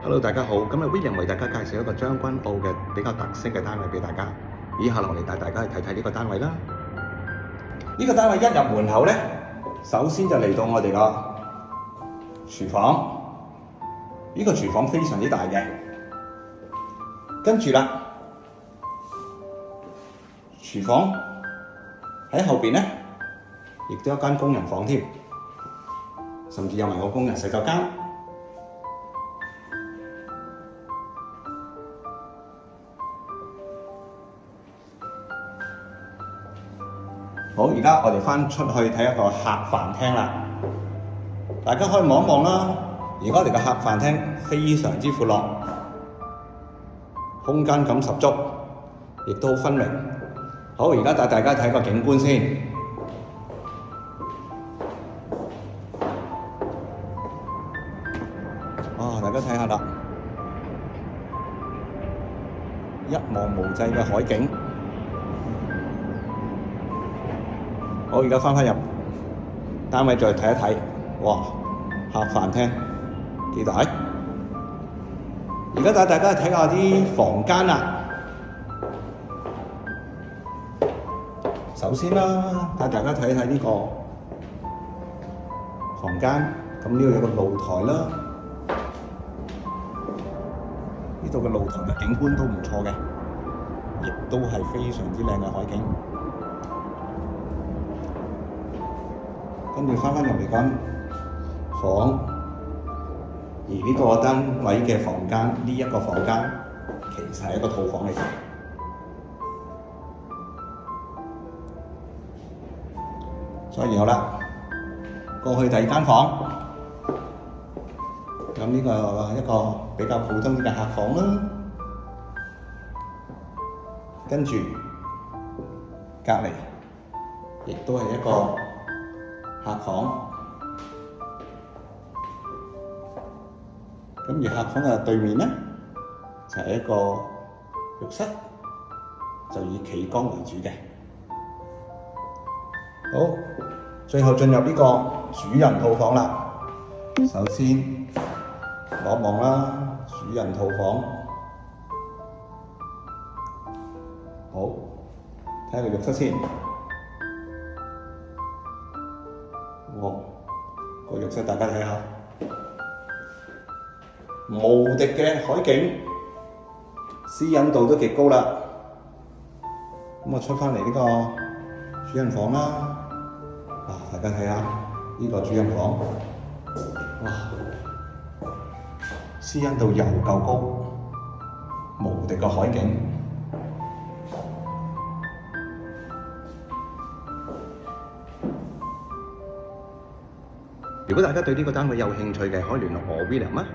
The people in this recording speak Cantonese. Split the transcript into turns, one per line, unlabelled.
Hello，大家好，今日 William 為大家介紹一個將軍澳嘅比較特色嘅單位俾大家。以下落嚟帶大家去睇睇呢個單位啦。呢個單位一入門口咧，首先就嚟到我哋個廚房。呢個廚房非常之大嘅，跟住啦，廚房喺後邊咧，亦都有一間工人房添，甚至有埋個工人洗手間。好，而家我哋翻出去睇一個客飯廳啦，大家可以望一望啦。而家我哋嘅客飯廳非常之闊落，空間感十足，亦都好分明。好，而家帶大家睇個景觀先。哇，大家睇下啦，一望無際嘅海景。好，而家翻入單位再睇一睇，哇！客飯廳幾大？而家帶大家睇下啲房間啦。首先啦，帶大家睇睇呢個房間，咁呢度有個露台啦。呢度嘅露台嘅景觀都唔錯嘅，亦都係非常之靚嘅海景。跟住翻入嚟間房，而呢個單位嘅房間，呢一個房間其實係一個套房嚟嘅。所以然後啦，過去第二間房，咁呢個一個比較普通啲嘅客房啦。跟住隔離，亦都係一個客房，咁而客房嘅對面咧就係一個浴室，就以企缸為主嘅。好，最後進入呢個主人套房啦。首先望一望啦，主人套房。好，睇下個浴室先。哇！個浴室大家睇下，無敵嘅海景，私隱度都極高啦。咁我出返嚟呢個主人房啦，大家睇下呢個主人房，哇！私隱度又夠高，無敵嘅海景。如果大家對呢個單位有興趣嘅，可以聯絡我 William啊。